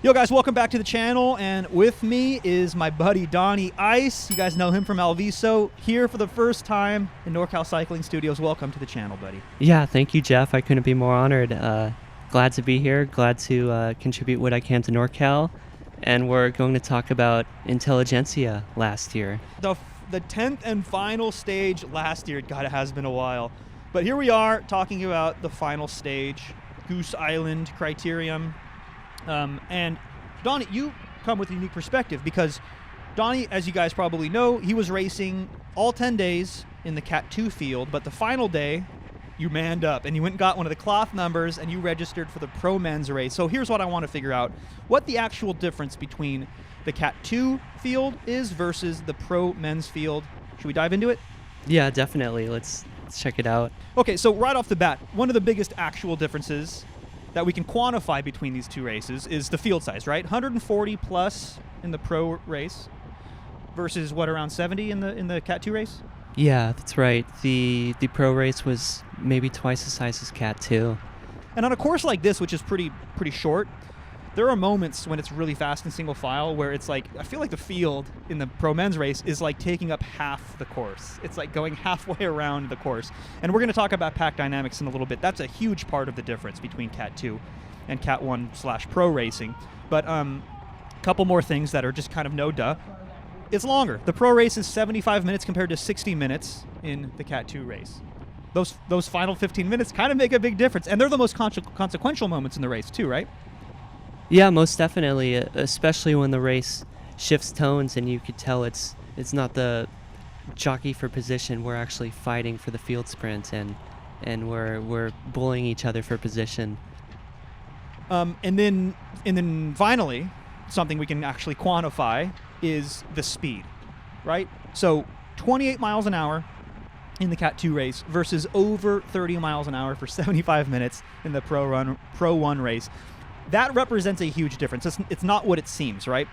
Yo guys, welcome back to the channel, and with me is my buddy Donnie Ice. You guys know him from Alviso, here for the first time in NorCal Cycling Studios. Welcome to the channel, buddy. Yeah, thank you, Jeff. I couldn't be more honored. Glad to be here, glad to contribute what I can to NorCal, and we're going to talk about Intelligentsia last year. The 10th and final stage last year. God, it has been a while. But here we are talking about the final stage, Goose Island, Criterium. And Donnie, you come with a unique perspective because Donnie, as you guys probably know, he was racing all 10 days in the Cat 2 field, but the final day, you manned up and you went and got one of the cloth numbers and you registered for the Pro Men's race. So here's what I want to figure out. What the actual difference between the Cat 2 field is versus the Pro Men's field. Should we dive into it? Yeah, definitely. Let's check it out. Okay, so right off the bat, one of the biggest actual differences that we can quantify between these two races is the field size, right? 140 plus in the Pro race versus what, around 70 in the Cat 2 race? Yeah, that's right. The Pro race was maybe twice the size as Cat 2. And on a course like this, which is pretty short, there are moments when it's really fast in single file where it's like, I feel like the field in the Pro Men's race is like taking up half the course. It's like going halfway around the course. And we're going to talk about pack dynamics in a little bit. That's a huge part of the difference between Cat 2 and Cat 1/Pro racing. But a couple more things that are just kind of no duh. It's longer. The Pro race is 75 minutes compared to 60 minutes in the Cat 2 race. Those final 15 minutes kind of make a big difference. And they're the most consequential moments in the race too, right? Yeah, most definitely, especially when the race shifts tones and you could tell it's not the jockey for position. We're actually fighting for the field sprint and we're bullying each other for position. And then finally, something we can actually quantify is the speed, right? So 28 miles an hour in the Cat 2 race versus over 30 miles an hour for 75 minutes in the Pro 1 race. That represents a huge difference. It's not what it seems, right?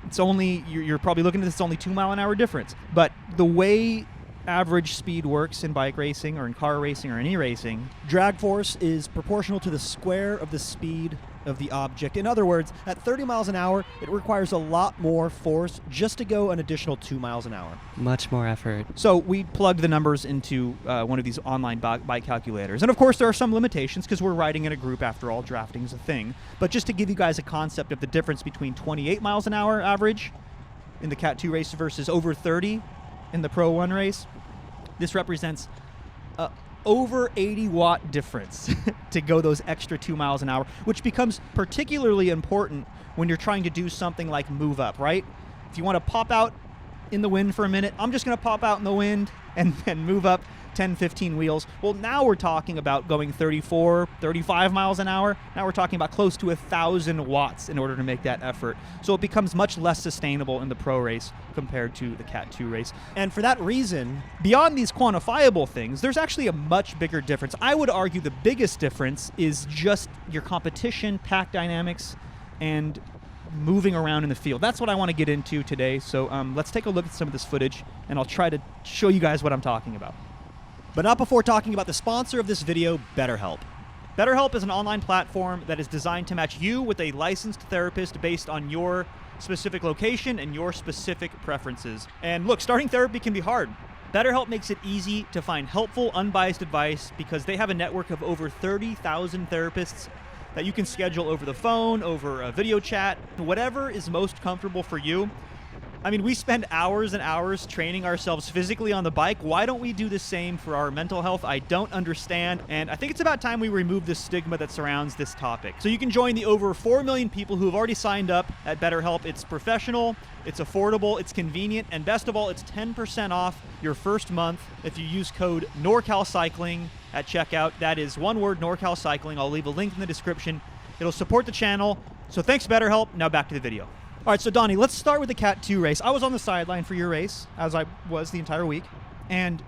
It's only, you're probably looking at this, it's only 2 mile an hour difference. But the way average speed works in bike racing or in car racing or any racing, drag force is proportional to the square of the speed of the object. In other words, at 30 miles an hour, it requires a lot more force just to go an additional 2 miles an hour. Much more effort. So we plugged the numbers into one of these online bike calculators. And of course, there are some limitations because we're riding in a group after all, drafting is a thing. But just to give you guys a concept of the difference between 28 miles an hour average in the Cat 2 race versus over 30 in the Pro 1 race, this represents over 80 watt difference to go those extra 2 miles an hour, which becomes particularly important when you're trying to do something like move up, right? If you want to pop out in the wind for a minute, I'm just going to pop out in the wind and then move up 10, 15 wheels. Well, now we're talking about going 34, 35 miles an hour. Now we're talking about close to 1,000 watts in order to make that effort. So it becomes much less sustainable in the Pro race compared to the Cat 2 race. And for that reason, beyond these quantifiable things, there's actually a much bigger difference. I would argue the biggest difference is just your competition, pack dynamics, and moving around in the field. That's what I want to get into today. So let's take a look at some of this footage, and I'll try to show you guys what I'm talking about. but not before talking about the sponsor of this video, BetterHelp. BetterHelp is an online platform that is designed to match you with a licensed therapist based on your specific location and your specific preferences. And look, starting therapy can be hard. BetterHelp makes it easy to find helpful, unbiased advice because they have a network of over 30,000 therapists that you can schedule over the phone, over a video chat, whatever is most comfortable for you. I mean, we spend hours and hours training ourselves physically on the bike. Why don't we do the same for our mental health? I don't understand. And I think it's about time we remove the stigma that surrounds this topic. So you can join the over 4 million people who have already signed up at BetterHelp. It's professional, it's affordable, it's convenient, and best of all, it's 10% off your first month if you use code NorCalCycling at checkout. That is one word, NorCalCycling. I'll leave a link in the description. It'll support the channel. So thanks, BetterHelp. Now back to the video. All right, so Donnie, let's start with the Cat 2 race. I was on the sideline for your race, as I was the entire week, and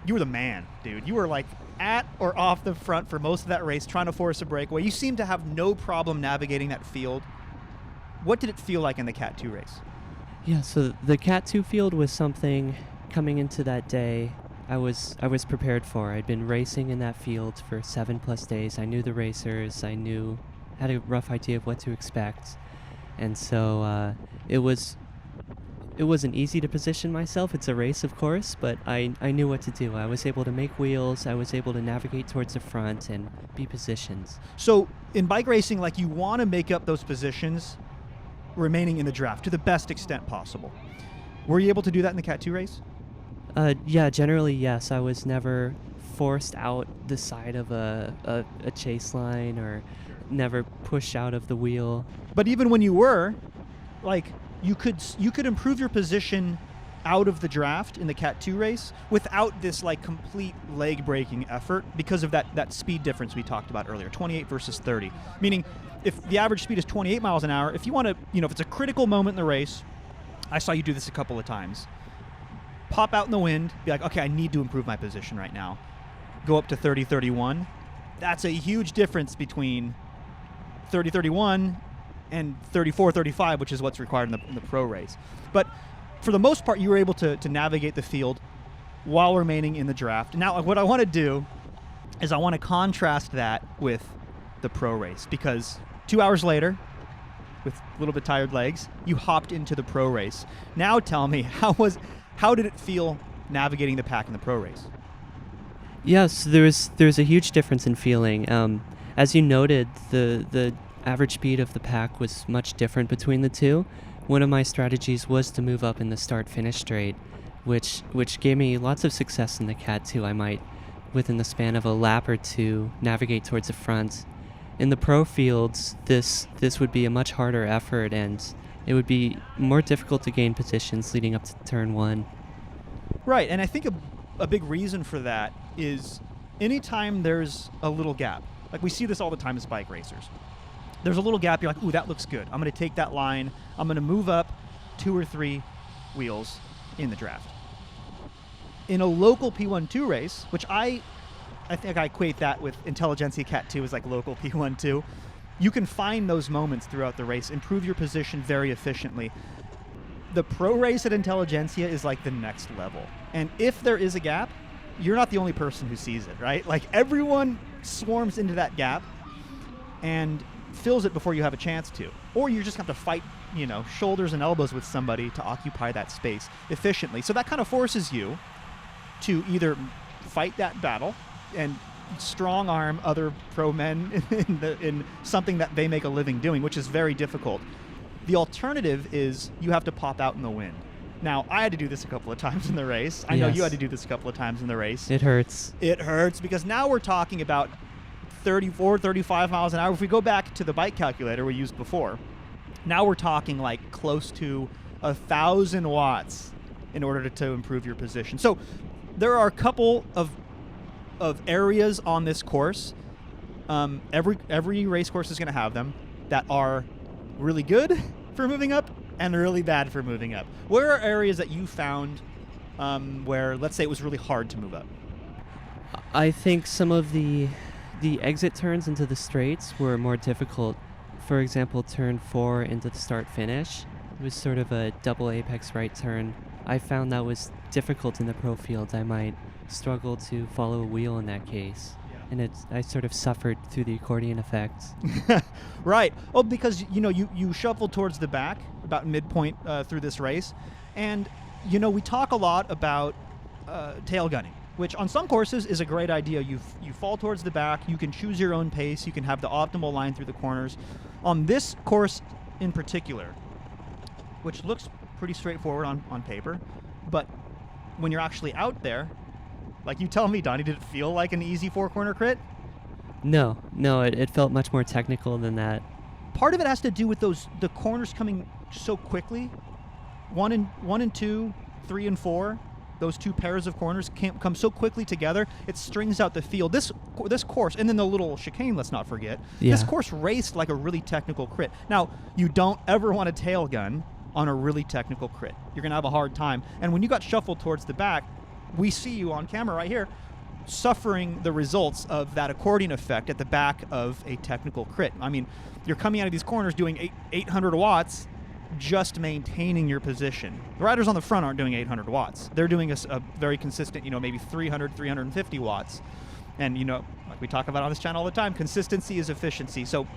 you were the man, dude. You were like at or off the front for most of that race, trying to force a breakaway. You seemed to have no problem navigating that field. What did it feel like in the Cat 2 race? Yeah, so the Cat 2 field was something coming into that day I was prepared for. I'd been racing in that field for 7+ days. I knew the racers. Had a rough idea of what to expect. and so it wasn't easy to position myself. It's a race, of course, but I knew what to do. I was able to make wheels. I was able to navigate towards the front and be positioned. So in bike racing, like, you want to make up those positions remaining in the draft to the best extent possible. Were you able to do that in the Cat 2 race? Yeah, generally, yes. I was never forced out the side of a chase line or never pushed out of the wheel. But even when you were, like, you could improve your position out of the draft in the Cat 2 race without this, like, complete leg breaking effort because of that speed difference we talked about earlier, 28 versus 30. Meaning, if the average speed is 28 miles an hour, if you want to, if it's a critical moment in the race, I saw you do this a couple of times. Pop out in the wind, be like, okay, I need to improve my position right now. Go up to 30-31. That's a huge difference between 30-31 and 34-35, which is what's required in the pro race. But for the most part, you were able to navigate the field while remaining in the draft. Now, what I want to do is I want to contrast that with the pro race, because 2 hours later, with a little bit tired legs, you hopped into the pro race. Now tell me, how did it feel navigating the pack in the pro race? Yes, there's a huge difference in feeling. As you noted, the average speed of the pack was much different between the two. One of my strategies was to move up in the start-finish straight, which gave me lots of success in the Cat 2. I might, within the span of a lap or two, navigate towards the front. In the pro fields, this would be a much harder effort, and it would be more difficult to gain positions leading up to turn 1. Right, and I think a big reason for that is anytime there's a little gap, like we see this all the time as bike racers. There's a little gap, you're like, ooh, that looks good. I'm going to take that line. I'm going to move up 2 or 3 wheels in the draft. In a local P1-2 race, which I think I equate that with Intelligentsia Cat 2 as like local P1-2, you can find those moments throughout the race, improve your position very efficiently. The pro race at Intelligentsia is like the next level. And if there is a gap, you're not the only person who sees it, right? Like, everyone swarms into that gap and fills it before you have a chance to. Or you just have to fight, shoulders and elbows with somebody to occupy that space efficiently. So that kind of forces you to either fight that battle and strong arm other pro men in something that they make a living doing, which is very difficult. The alternative is you have to pop out in the wind. Now, I had to do this a couple of times in the race. I know you had to do this a couple of times in the race. It hurts. It hurts because now we're talking about 34, 35 miles an hour. If we go back to the bike calculator we used before, now we're talking like close to 1,000 watts in order to improve your position. So there are a couple of areas on this course. Every race course is going to have them that are really good for moving up and really bad for moving up. Where are areas that you found where, let's say, it was really hard to move up? I think some of the exit turns into the straights were more difficult. For example, turn 4 into the start-finish. It was sort of a double apex right turn. I found that was difficult in the pro field. I might struggle to follow a wheel in that case. And I sort of suffered through the accordion effect. Right. Oh, because, you shuffled towards the back about midpoint through this race. And, we talk a lot about tail gunning, which on some courses is a great idea. You fall towards the back. You can choose your own pace. You can have the optimal line through the corners. On this course in particular, which looks pretty straightforward on paper, but when you're actually out there, like, you tell me, Donnie, did it feel like an easy 4-corner crit? No, it felt much more technical than that. Part of it has to do with the corners coming so quickly. 1 and 2, 3 and 4, those 2 pairs of corners come so quickly together, it strings out the field. This course, and then the little chicane, let's not forget, this course raced like a really technical crit. Now, you don't ever want a tail gun on a really technical crit. You're going to have a hard time. And when you got shuffled towards the back, we see you on camera right here suffering the results of that accordion effect at the back of a technical crit. I mean, you're coming out of these corners doing 800 watts, just maintaining your position. The riders on the front aren't doing 800 watts. They're doing a very consistent, maybe 300, 350 watts. And, like we talk about on this channel all the time, consistency is efficiency. So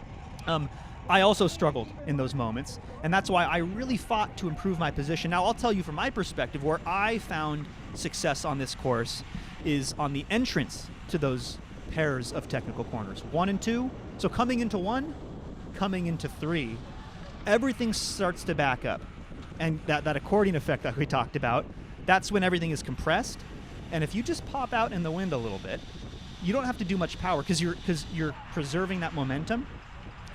I also struggled in those moments, and that's why I really fought to improve my position. Now, I'll tell you from my perspective, where I found success on this course is on the entrance to those pairs of technical corners, 1 and 2. So coming into 1, coming into 3, everything starts to back up. And that accordion effect that we talked about, that's when everything is compressed. And if you just pop out in the wind a little bit, you don't have to do much power because you're preserving that momentum.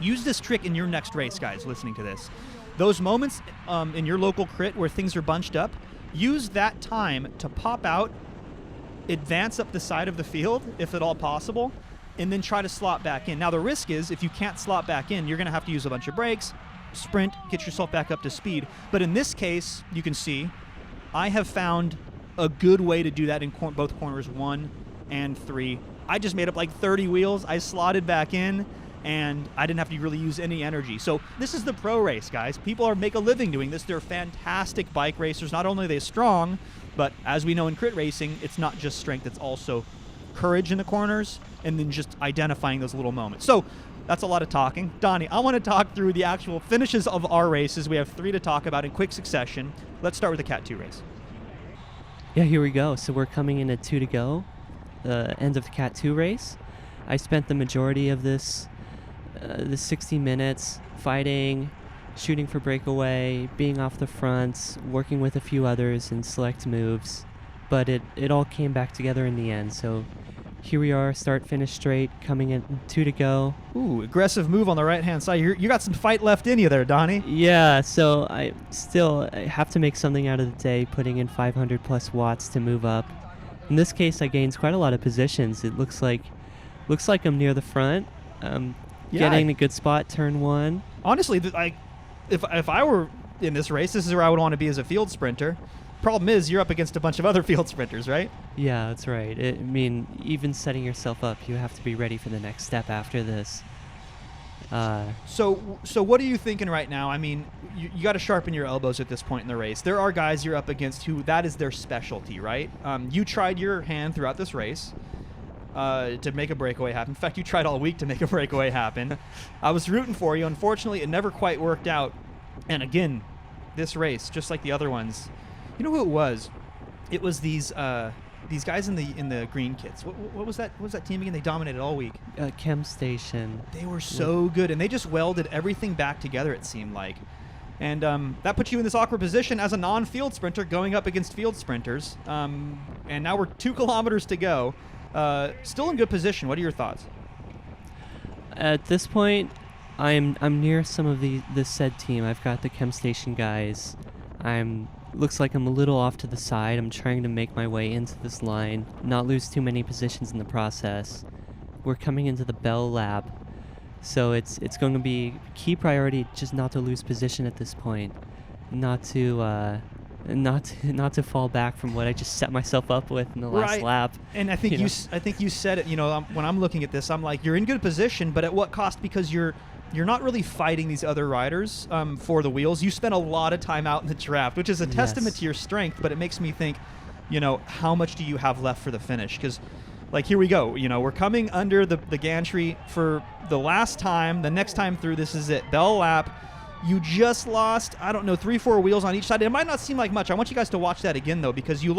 Use this trick in your next race, guys, listening to this. Those moments in your local crit where things are bunched up, use that time to pop out, advance up the side of the field, if at all possible, and then try to slot back in. Now, the risk is if you can't slot back in, you're going to have to use a bunch of brakes, sprint, get yourself back up to speed. But in this case, you can see, I have found a good way to do that in both corners 1 and 3. I just made up like 30 wheels. I slotted back in, and I didn't have to really use any energy. So this is the pro race, guys. People make a living doing this. They're fantastic bike racers. Not only are they strong, but as we know in crit racing, it's not just strength, it's also courage in the corners and then just identifying those little moments. So that's a lot of talking. Donnie, I want to talk through the actual finishes of our races. We have 3 to talk about in quick succession. Let's start with the Cat 2 race. Yeah, here we go. So we're coming in at 2 to go, the end of the Cat 2 race. I spent the majority of this 60 minutes fighting, shooting for breakaway, being off the fronts, working with a few others in select moves, but it all came back together in the end. So here we are, start, finish straight, coming in 2 to go. Ooh, aggressive move on the right-hand side. You got some fight left in you there, Donnie. Yeah, so I have to make something out of the day, putting in 500 plus watts to move up. In this case, I gained quite a lot of positions. It looks like I'm near the front. Getting a good spot, turn 1. Honestly, if I were in this race, this is where I would want to be as a field sprinter. Problem is, you're up against a bunch of other field sprinters, right? Yeah, that's right. I mean, even setting yourself up, you have to be ready for the next step after this. So what are you thinking right now? I mean, you got to sharpen your elbows at this point in the race. There are guys you're up against who that is their specialty, right? You tried your hand throughout this race to make a breakaway happen. In fact, you tried all week to make a breakaway happen. I was rooting for you. Unfortunately, it never quite worked out. And again, this race, just like the other ones, you know who it was? It was these guys in the green kits. What was that? What was that team again? They dominated all week. Chem Station. They were so good, and they just welded everything back together, it seemed like. And that puts you in this awkward position as a non-field sprinter going up against field sprinters. And now we're 2 kilometers to go. Still in good position. What are your thoughts? At this point, I'm near some of the said team. I've got the Chem Station guys. Looks like I'm a little off to the side. I'm trying to make my way into this line, not lose too many positions in the process. We're coming into the Bell Lab, so it's going to be key priority just not to lose position at this point, not to fall back from what I just set myself up with in the last lap. And I think I think you said it. When I'm looking at this, I'm like, you're in good position, but at what cost? Because you're not really fighting these other riders for the wheels. You spent a lot of time out in the draft, which is a testament to your strength, but it makes me think, how much do you have left for the finish? Because, here we go. We're coming under the gantry for the last time. The next time through, this is it. Bell Lap. You just lost, 3-4 wheels on each side. It might not seem like much. I want you guys to watch that again, though, because you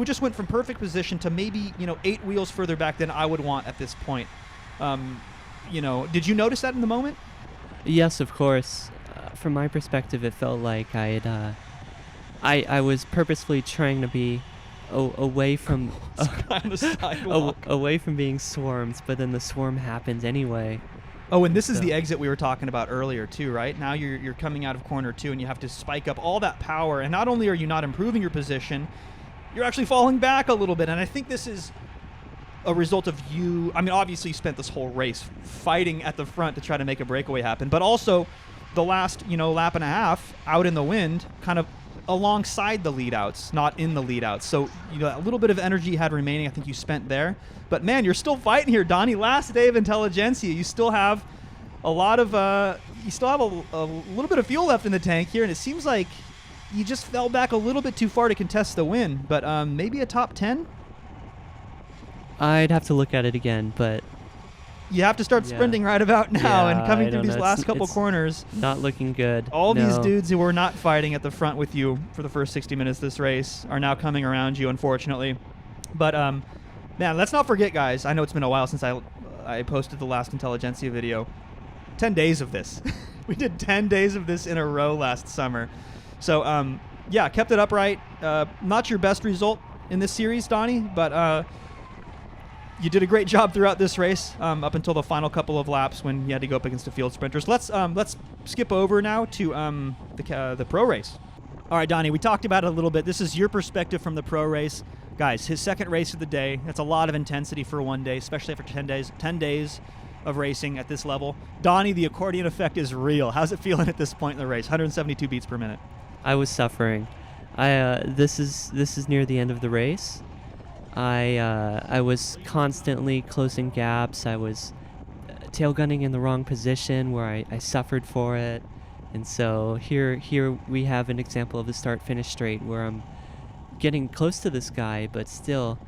just went from perfect position to maybe, 8 wheels further back than I would want at this point. Did you notice that in the moment? Yes, of course. From my perspective, it felt like I was purposefully trying to be away from away from being swarmed, but then the swarm happened anyway. Oh, and this is the exit we were talking about earlier too, right? Now you're coming out of corner 2 and you have to spike up all that power, and not only are you not improving your position, you're actually falling back a little bit. And I think this is a result of you. I mean, obviously you spent this whole race fighting at the front to try to make a breakaway happen, but also the last, lap and a half out in the wind, kind of alongside the lead outs, not in the lead outs. So, a little bit of energy you had remaining, I think you spent there. But man, you're still fighting here, Donnie. Last day of Intelligentsia. You still have a lot of, a little bit of fuel left in the tank here, and it seems like you just fell back a little bit too far to contest the win. But maybe a top 10? I'd have to look at it again, but you have to start Yeah. sprinting right about now Yeah, and coming I through don't these know. last It's- couple it's corners. Not looking good. All these No. dudes who were not fighting at the front with you for the first 60 minutes of this race are now coming around you, unfortunately. But man, let's not forget, guys. I know it's been a while since I posted the last Intelligentsia video. 10 days of this. We did 10 days of this in a row last summer. So yeah, kept it upright. Not your best result in this series, Donnie, but you did a great job throughout this race up until the final couple of laps when you had to go up against the field sprinters. Let's skip over now to the pro race. All right, Donnie, we talked about it a little bit. This is your perspective from the pro race. Guys, his second race of the day. That's a lot of intensity for one day, especially after 10 days. 10 days of racing at this level. Donnie, the accordion effect is real. How's it feeling at this point in the race? 172 beats per minute. I was suffering. This is near the end of the race. I was constantly closing gaps. I was tail gunning in the wrong position where I suffered for it. And so here we have an example of the start-finish straight where I'm getting close to this guy, but still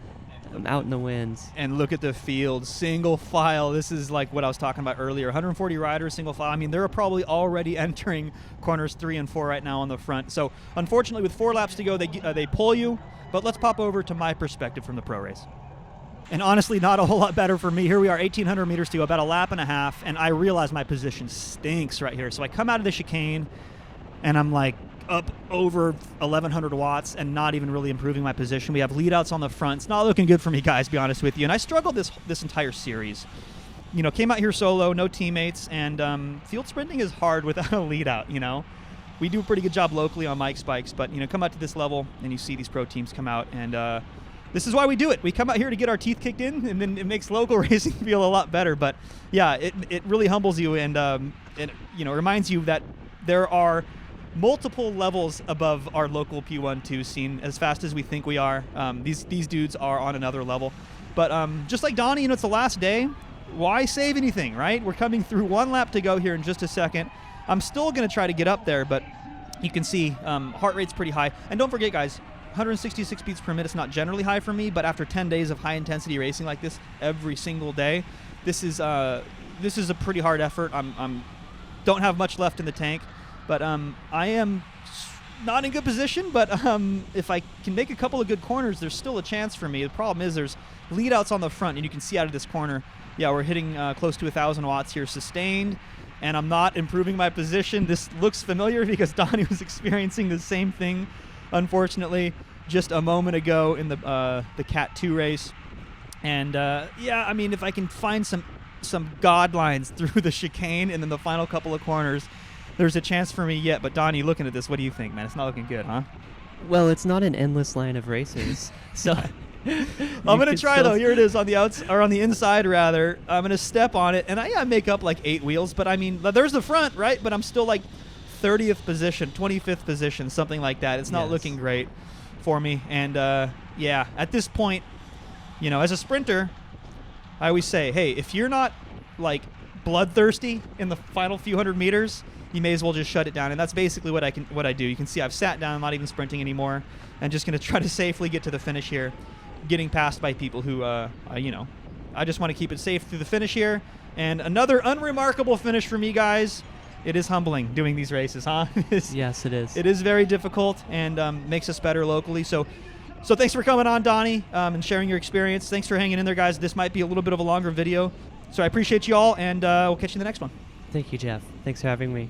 I'm out in the wind. And look at the field, single file. This is like what I was talking about earlier. 140 riders, single file. I mean, they're probably already entering corners 3 and 4 right now on the front. So unfortunately, with 4 laps to go, they pull you. But let's pop over to my perspective from the pro race. And honestly, not a whole lot better for me. Here we are, 1,800 meters to go, about a lap and a half, and I realize my position stinks right here. So I come out of the chicane, and I'm like up over 1,100 watts and not even really improving my position. We have leadouts on the front. It's not looking good for me, guys, to be honest with you. And I struggled this entire series. You know, came out here solo, no teammates, and field sprinting is hard without a leadout, you know. We do a pretty good job locally on Mike's bikes, but, you know, come out to this level and you see these pro teams come out, and this is why we do it. We come out here to get our teeth kicked in, and then it makes local racing feel a lot better. But yeah, it really humbles you, and it, you know, reminds you that there are multiple levels above our local P1-2 scene. As fast as we think we are, these dudes are on another level. But just like Donnie, you know, it's the last day. Why save anything, right? We're coming through 1 lap to go here in just a second. I'm still going to try to get up there, but you can see heart rate's pretty high. And don't forget, guys, 166 beats per minute is not generally high for me, but after 10 days of high-intensity racing like this every single day, this is a pretty hard effort. I'm don't have much left in the tank, but I am not in good position. But if I can make a couple of good corners, there's still a chance for me. The problem is there's leadouts on the front, and you can see out of this corner, yeah, we're hitting close to 1,000 watts here sustained, and I'm not improving my position. This looks familiar because Donnie was experiencing the same thing, unfortunately, just a moment ago in the Cat 2 race. And yeah, I mean, if I can find some god lines through the chicane and then the final couple of corners, there's a chance for me yet. But Donnie, looking at this, what do you think, man? It's not looking good, huh? Well, it's not an endless line of races, so I'm gonna try though. Here it is on the on the inside rather. I'm gonna step on it, and I make up like 8 wheels. But I mean, there's the front, right? But I'm still like 30th position, 25th position, something like that. It's not looking great for me. And yeah, at this point, you know, as a sprinter, I always say, hey, if you're not like bloodthirsty in the final few hundred meters, you may as well just shut it down. And that's basically what I do. You can see I've sat down, I'm not even sprinting anymore, and just going to try to safely get to the finish here, getting passed by people who, you know, I just want to keep it safe through the finish here. And another unremarkable finish for me, guys. It is humbling doing these races, huh? Yes, it is. It is very difficult, and makes us better locally. So thanks for coming on, Donnie, and sharing your experience. Thanks for hanging in there, guys. This might be a little bit of a longer video. So I appreciate you all, and we'll catch you in the next one. Thank you, Jeff. Thanks for having me.